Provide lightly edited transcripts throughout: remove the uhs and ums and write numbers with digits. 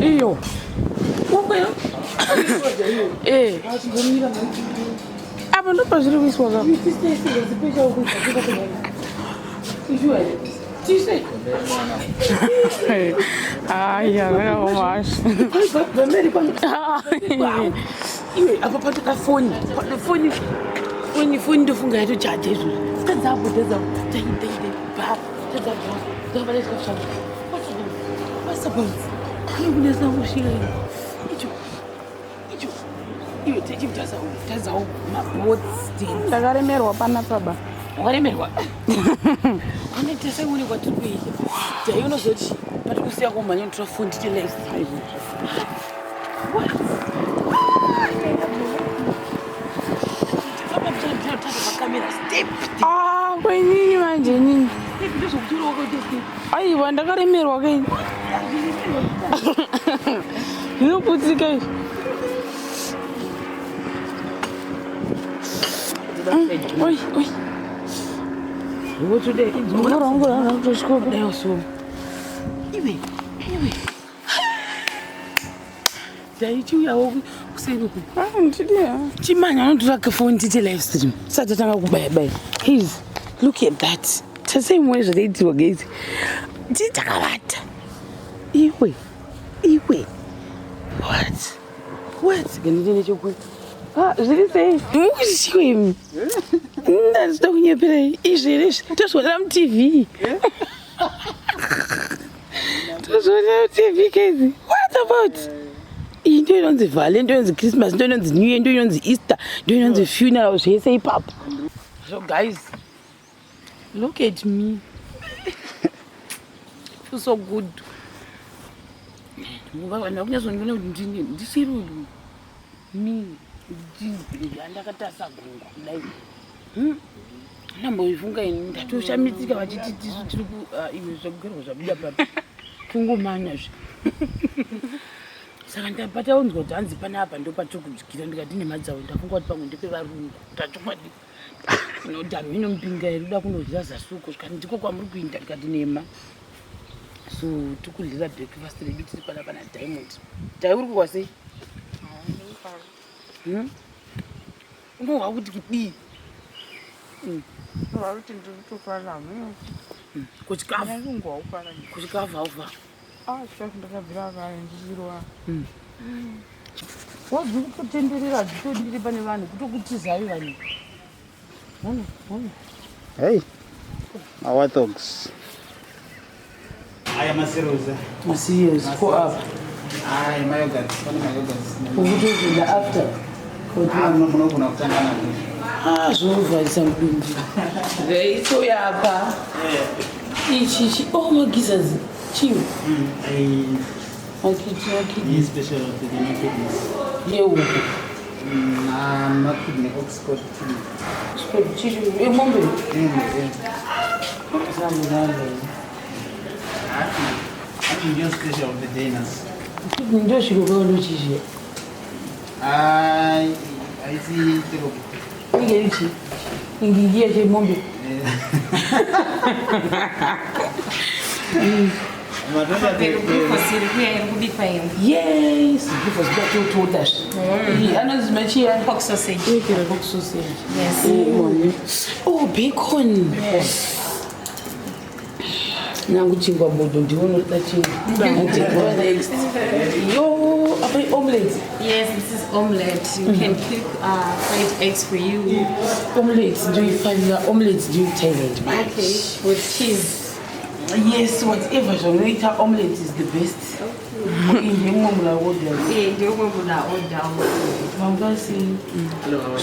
Iyo. Apa ndo pazviri kuiswa ka? Aya, vakaomasha. Iwe apa patoka foni ndofunga yatochaja izvozvo tadzapo tadzakunesa iwe tadzawo mabotsi ndakaremerwa panapa ba. wakaremerwa anetesaione kwatiri kuita dai unozoti patikusiya kumhanya notora foni titelive kwenyinyi manje nyinyi aiwa ndakaremerwa kai zvinoputsika izvi daichiuyawo kuseruku ndidia chimanya anotora kafoni tite live stream sati atanga kubayabaya please look at that taseimwe zvadaitirwa gezi titakavata iwe what ganitene chokwe zviri sei mukuchichiwemi ndazvida kunyeperai izvezvi tozvionera mutv tozvionera mutv kezi what about iyi ndo inonzi vale ndo inonzi christmas ndo inonzi new year ndo inonzi easter ndo inonzi funeral zvese ipapo. So guys, look at me. I feel so good. Ndamboifunga ini ndatoshamidzika vachiti tisu tiri iwe zvakugerwa zvabuda papa kungomanya zve saka ndapata unzwa kuti hanzi panapa ndo patikudyira ndikati nemadzawo ndafunga kuti pamwe ndepevarungu tachokwadi nodharo inompinga iri uda kunodya zasuko zvikati ndiko kwamuri kuinda ndikati nema so tikudyira breakfast redu tiri panapa naDiamond. Dai uri kuwa sei? Unohwa kuti kidii varuti ndikutofara kuchikafu haufa chikafu ndakabvira kare ndichirwa wazvi kutenderera dzitondiri pane vanhu kutokutizavi vanhu hey mawarthogs aya maserious ko apa aya mayogurt pane mayogurt ukutozvinda after munogona kutanga nazvo zvinovharisa mudumbu veisoyapa ichichi magizazi chiwo makidney special of the kidneys yehuku makidney Oxford chiri emombe ndio special of the dinners kidney ndio chirokaunochizhe aisi tero ingerichi ingingia chemombe yes because that told us anonzi machia pork sausage. Pork sausage. Yes. Oh, bacon. Yes. Nangu chingwa bodo ndinoda chingwa next yo apa omelette. Yes, this is omelette. You can cook fried eggs for you. Omelette, do you find your omelette do you Thailand? Okay, with cheese. Yes, whatever generator omelette is the best. Okay, ndimomula order. Ndimomula order. Mangasi.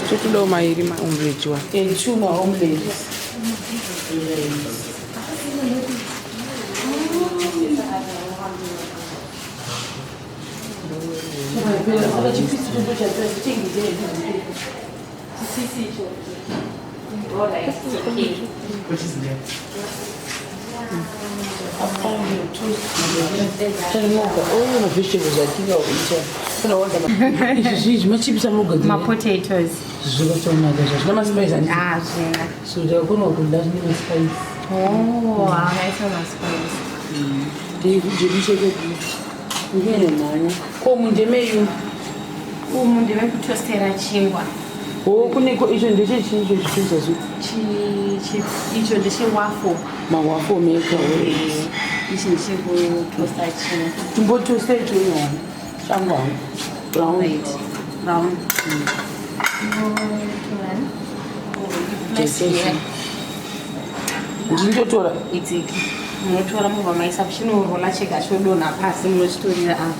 Chitulo mairi ma omelette wa. Chuma omelette. which is there My potatoes. So they're going to spice. Oh, I like some spice. ndezvijebisheke ngene mhanya komu ndemeyu umu ndeve kutostera chingwa. kuneko icho ndechechincho chituzazo Icho ndechewafo. mawafo meka Ichi ndechekutosta chingwa. timbotosta ichoyo changu hangu brown Right. Brown. ndindotora Exactly. Munotora mubva maisa chinorola chega chodonha pasi munochitorera apa.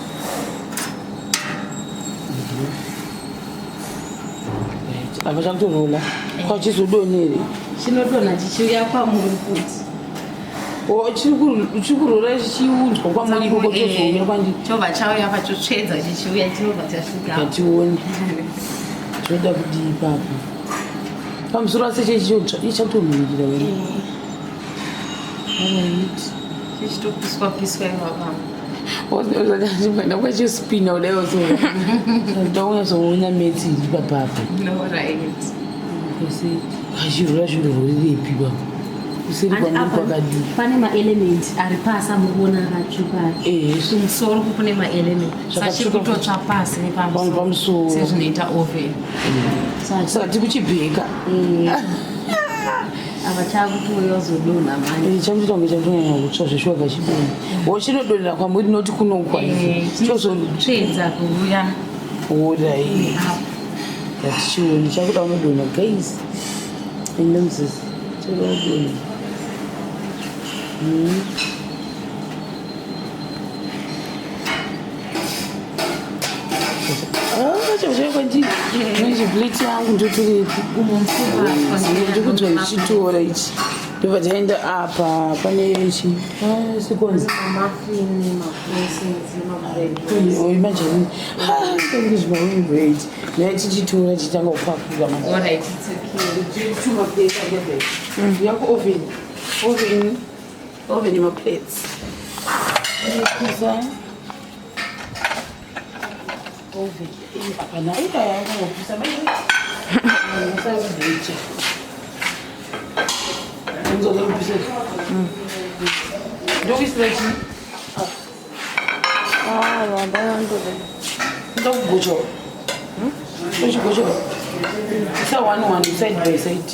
apa chakutorola kwachizodonhere Chinodonha chichiuya kwamuri futi. chiri kurola chichiudzwa kwamuri ikoko chozoomera kwandii Chobva chauya pachotsvedza chichiuya chinobva chasvika. ngatione zvinoda kudii ipapo pamusoro asi ichakutonhumirira wena Chichitopiswa piswa ivapa. ndakachimwana kwachospina udaiwazounya metsi iri papapo No, right. ese achirora zvirororirepi papo kuseri kwamuri kwakadii Pane maelementi ari pasi amurikuona akatsvuka. Kumusoro kune maelementi. Sachiri kutotsva pasi pamusoro sezvinoita oven. saka tiri kuchibheka Apa chakutoya zodonha manje. chakutoita kunge chakutonyanya kutsva zveshuwaga chidonha chinodonhera kwamuri noti kunokwaisa Chizotsvedza kuuya. orai ngatichione chakuda unodonha guys ende muzisi chakuda kudonha chavachakwandii nezvipleti yangu ndotorepi ndikudzwa ichitora ichi ndobva taenda apa pane sekonzi imaginini zvimawimbred nai tichitora tichitanga kupakura yako oven maplates oven apa naikayakangopisa masavecha nzokupisa ndokuisira chi ndokugochowa tochigochowa isa 1 side by side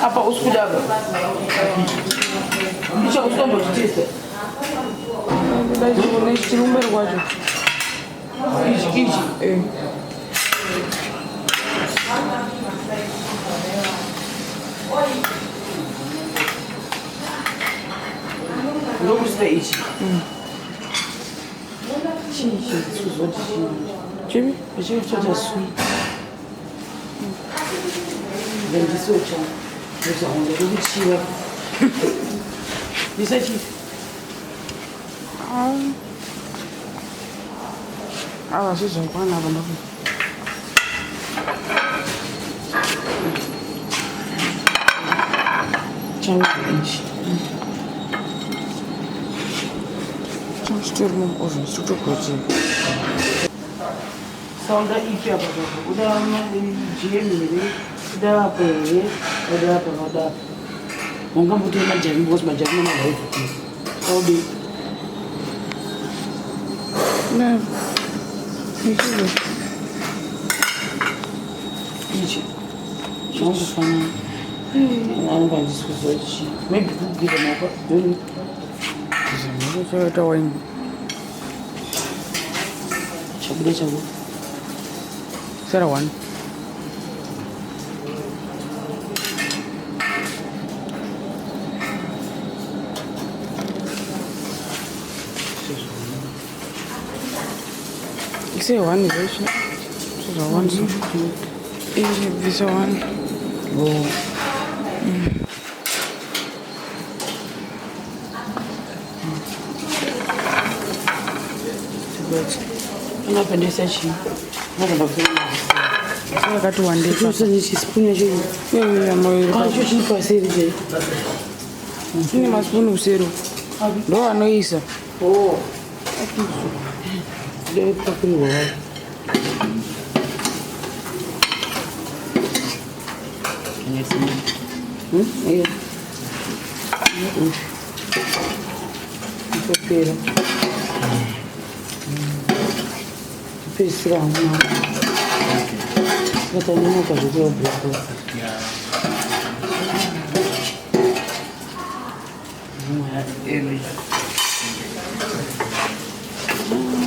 apa usikudava ichakutombotitesta chirumberi kwacho ichi ndokusita ichi chiizoti chivi achichacha sweet vendisocha ozaonza tokuchiva ndisachivi ava zvezvakwana ava ndaku changu ichi chitori muoven chitokoche saunda ipi apa papa uda jemu here uda apa here uda apa uda apa wangambotora majari because majari nemagaifuti saude ichi zvangofanana anokwanisa maybe kugira mapa doni chakaita waini chabuda chako sara 1 say 1 is actually so 1 so this 1 oh unapendeza chini ngomba kufanya wakati wa ndege sasa ni spoon hiyo wewe ya moyo kwa hiyo chini kwa siri je ni maspoon usero ndo anoisa oh ndio pakuli wao hiyo Topera. Pesira uma. Eu tô nem com a gente o branco. Ele.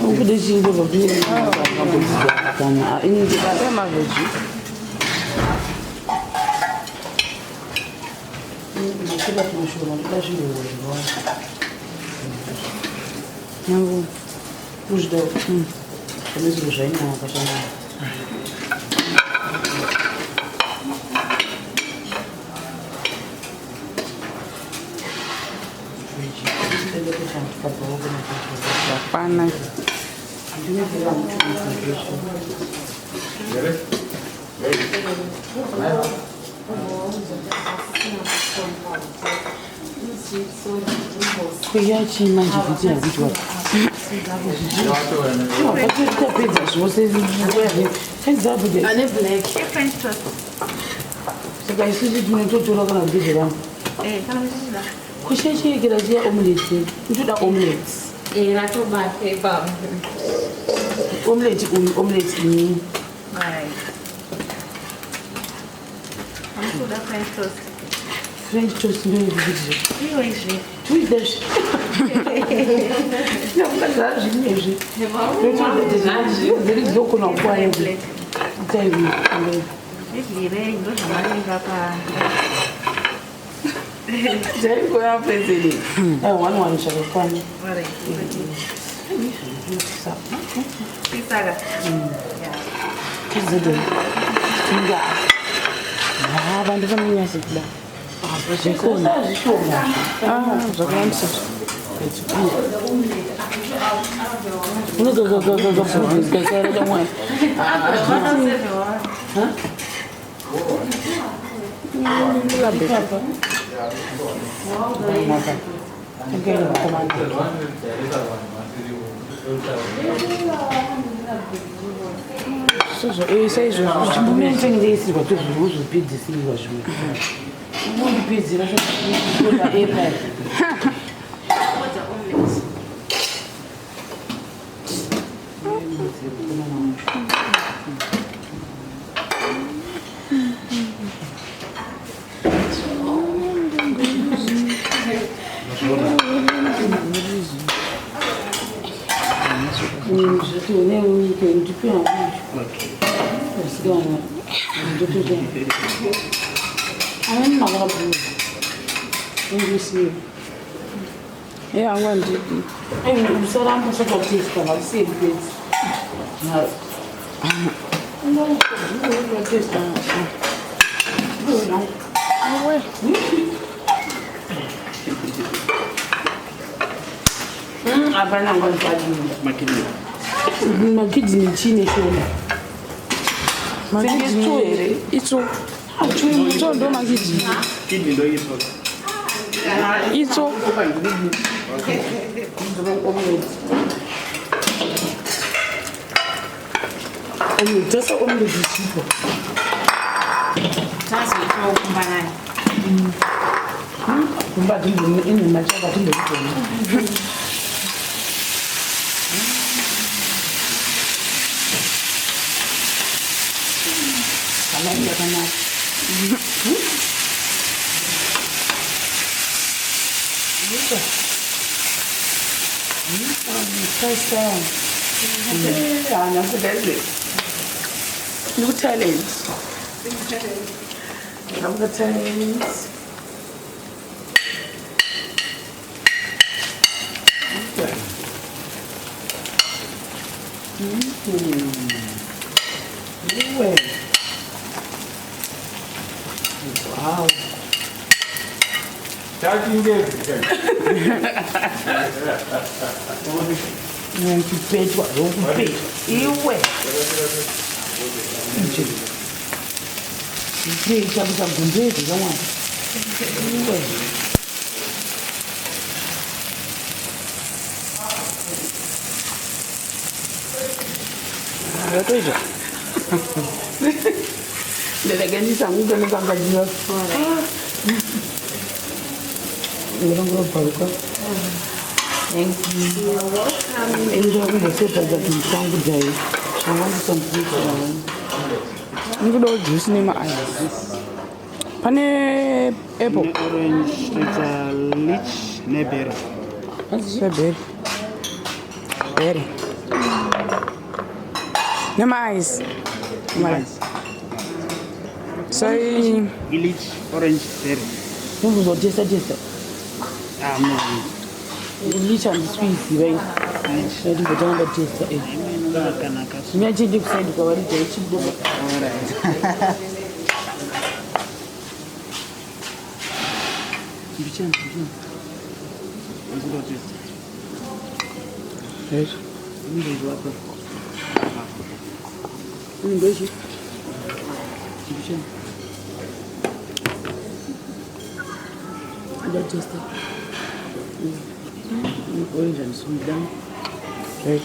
O que deixa eu ver? Ah, ele vai mais ver. Não vou. Os dois. Talvez o jeito não, para chamar. Pana. Cuidado, mais de vídeo. Não, pode ter pizza. Vocês não devem. Quem sabe disso? Ane black. French toast. Você vai se dizer que tu joga na vídeo. Tá na medida. Você chega que dazia omelete. Tu dá omelete. Na tomate, bom. Omelete. Vai. Vamos estudar French toast. French toast no vídeo. E hoje? Tu deixa. Não, mas já mesmo. Eles dão com o pai. Tem. Virei, dois mais já para. Já foi a fazer. É um chave quando. Olha. Pizza. Que zero. Tinga. Ah, banda família se dá. Ah, você come. Ah, já começa. Não go. Quer dar uma. Hã? La bête. Isso aí, eu não tenho esse botão de uso de pizza assim, eu acho. Não de pizza, eu acho que é Yeah, I want to. I'm sorry, I'm not sure what it is, but I'll see it. No. Abana ngomfaki makidini chine shona makidini Ito ndo makidini Kidney ndo hizo. Ito Sasa umlizisipo Sasa iko kumbanani. kumba tumbo ini machaba tumbo iko Kalaia kana Sasa no talent. I'm the talent. Wow. Não que peito, não peito. E ué. Peito, sabe com peito, não é? Ué. Eu tô já. Delegante sangue que não tá fazendo fora. Eu não vou para o Thank you. You're welcome. Enjoy the soup that you found today. I want some fruit. I'm going to juice in my eyes. Pane apple. Orange, it's a lich, neberry. What's that berry? Berry. No mais. Mais. So, Lich, orange, berry. vamos ao testa. Ah, no. Lich and sweet, right? I do the other testa. Me aje de kusaidia kwa wale wa chibu. Alright. Bichana. Let's go to Yes. Beijo. Bichana. Olha testa. Orange and sweet down. Yes.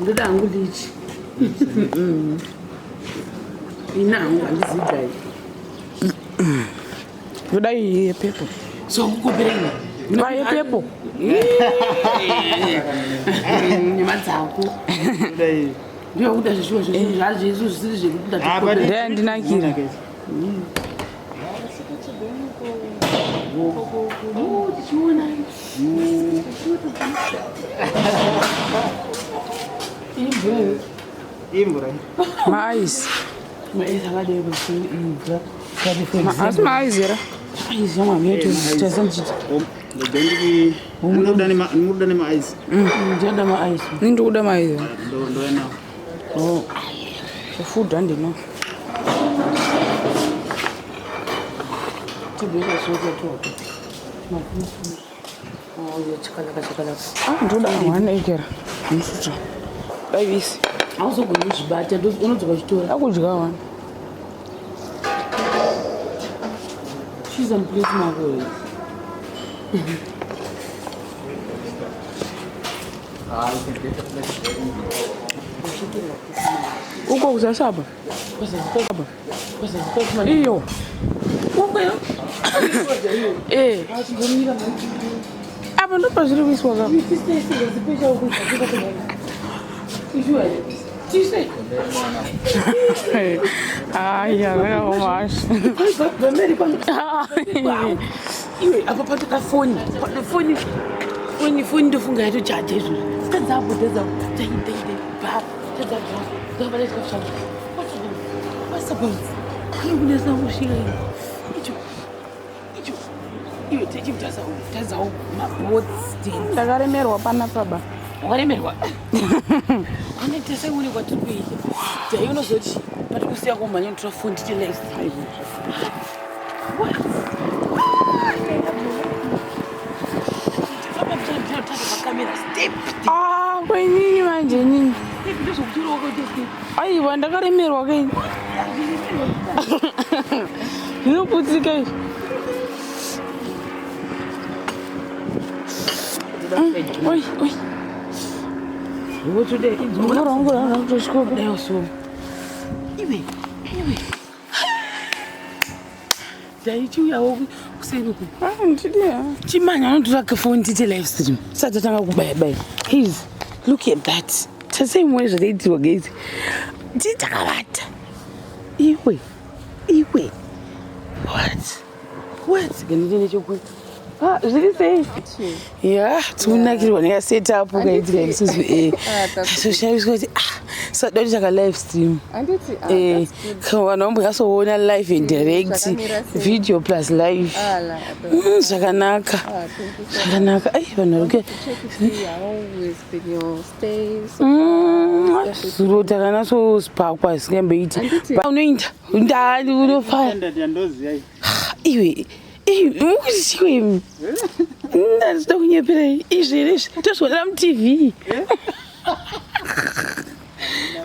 Ndoda angu lichi. Ina angu alizidai. Ndoda hii pepo. So kukubereni. Vai pepo. Nyama zako. Ndio udashishwa Jesus zije kuda. Ndio ndinakira. Oh, it's so nice. Imbra. Mais. Mas ela deu você imbra. Mas mais era. Mais uma meio interessante. Muda ni mais. Ndio mais. Ndio da mais. Do na. Oh. The food and no. Tibira soja tu. Oh, ya chakala. Ah, ndio da wana ikera. Nsucha. Babies. Also kuzvibata unodzwa chitora akudya wana cheese and plate makore uko kusasaba iyo uko apa ndo pazviri kuiswa ka Ai, agora eu acho. Apa patoka fone ndofunga yacho chaje izvo tadzapo anokunesa kusvika iwe tadzawo mabhotsi takaremerwa panapa ba wakaremerwa anoita seuri kwatiri kuita dai unozoti pati kusiya komhanya tofundi life kwenini manje nini aiwa ndakaremerwa kei zvinoputsika izvi daichiuyawo kuseruku chimanya anototsvaka foni tite live stream sati atanga kubayabaya his look at that taseimwe zvataitiwa gezi titakavata iwe what ganite nechokuni zviri sei ya tikunakirwa nekasetup kaitika isusu soshaviswa kuti sada kuti chaka live stream vanhu vambonyasoona live and direct video plus live zvakanaka ai vanhu zuro takanasospakwa zisingamboiti unoinda ndani unofaya iwe mukuchikwemi ndazvida kunyeperai izvezvi tozvionera mutv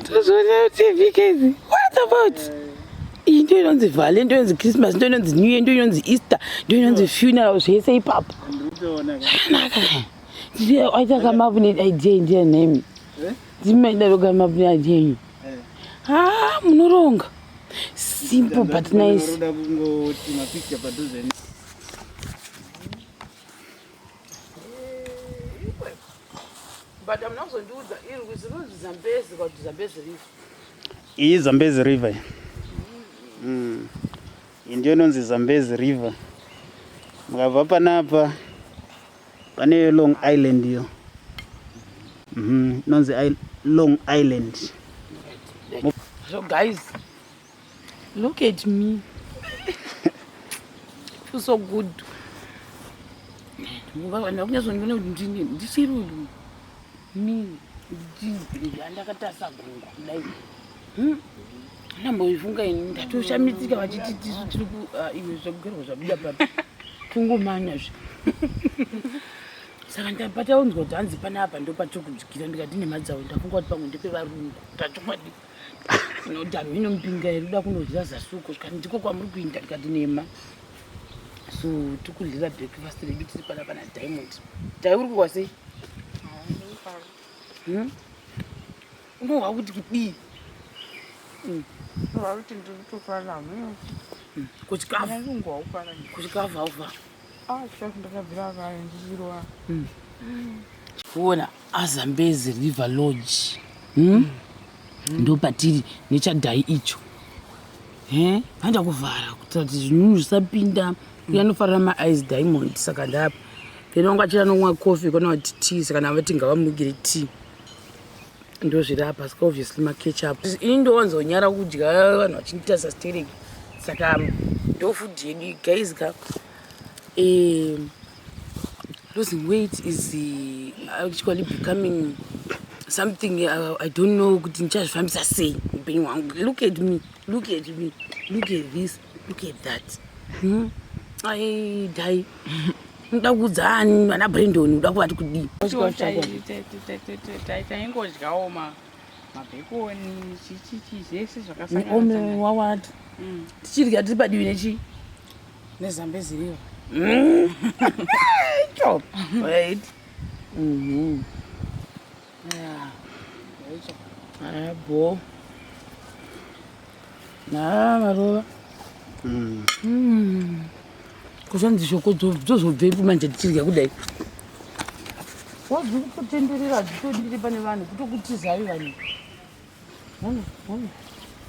tozvionera mutv kezi what about iyi ndo inonzi vale ndo inonzi christmas ndo inonzi new year ndo inonzi easter ndo inonzi funeral zvese ipapo zvakanaka aita kamapu neidea ndiya nemi ndimaida rokamapune idea yenyu Munoronga. Simple but nice. Roda kungoti mapicture padhuze. But I'm not going to do that. It was Zambezi, got Zambezi River. Iyi Zambezi River. Ndio inonzi Zambezi River. Mukabva panapa pane Long Island iyo. Inonzi Long Island. So guys, look at me. Feels so good. Namboifunga ini ndatoshamidzika vachiti tisu tiri iwe zvakugerwa zvabuda papi kungomanya zve. Saka ndapataunzwa kuti hanzi panapa ndo patikudyira ndikati nemadzawo ndafunga kuti pamwe ndepevarungu tachokwadi nodaro ino mupinga iri uda kunodya zasuko zvika ndiko kwamuri kuinda ndikati nema. So tikudyira breakfast redu tiri panapa naDiamond. Dai uri kuwa sei? Unohwa kuti kudii? Varuti ndikutofara mwe. Kuchikafu. Ngwaufara. Kuchikafu aufa. Chikafu ndakabvira kare ndichirwa. Kuona aZambezi River Lodge. Ndo patiri nechadhai icho. Handa kuvhara kuti zvinhu zvisapinda. Uyanofarira ma-ice Diamond saka ndapa. Kenonga chira nomwa coffee kana kuti tea saka navati ngavamugire tea. Ndo zvirapa saka obviously ma ketchup. Ini ndowanzo nyara kudya vanhu vachinita sustainable. Saka ndo food yedu guys ka. Losing weight is actually becoming something I don't know kuti ndichazvifambisa sei upenyu hwangu. Look at me, look at me, look at this, look at that. I die. Nda kudzani vana Brandon uda kuvati kudii. Taingodyawo mabhekoni chichichi zvese zvakasangana. Wawati. Tichirya tiri padivi nechi? NeZambezi River. Chop. Right. Bo. Marova. Kuzvanzi shoko dzozobvepo manje tichirya kudai. Wazvi kutenderera dzitodiri pane vanhu kutokutizavi vanhu.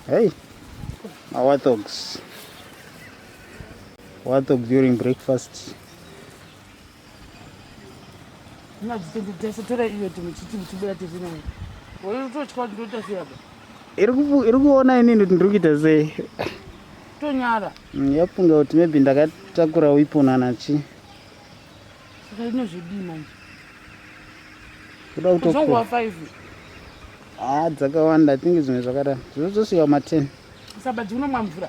Hey. Warthogs. Warthog during breakfast. Ngadzitendedzesa tora iyo timuchiti mutibera tezvinayo. Wototya ndota siyaba. Iri kuona inini kuti ndiri kuita sei? Tonyara. Yafunga kuti maybe ndakatakura ipona nachi. Saka inozvidii manje. Kuda kutokura. Zvongwa 5. Dzakawanda tingi zvimwe zvakadaro. Zvozosvika ma10. Saba dzinomwa mvura.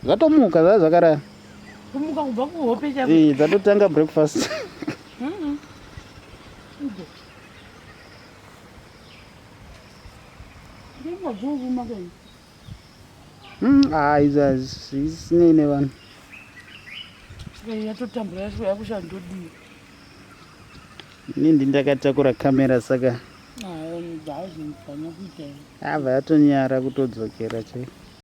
Zvatomuka zvakadaro. Kumuka kubva kuhope chako. Dzatotanga breakfast. Isinei vanhu. Yatotambura yasvika yakusha ndodii. Inini ndakatakura kamera saka. Haazvinifanya kuita. Abva yatonyara kutodzokera chai.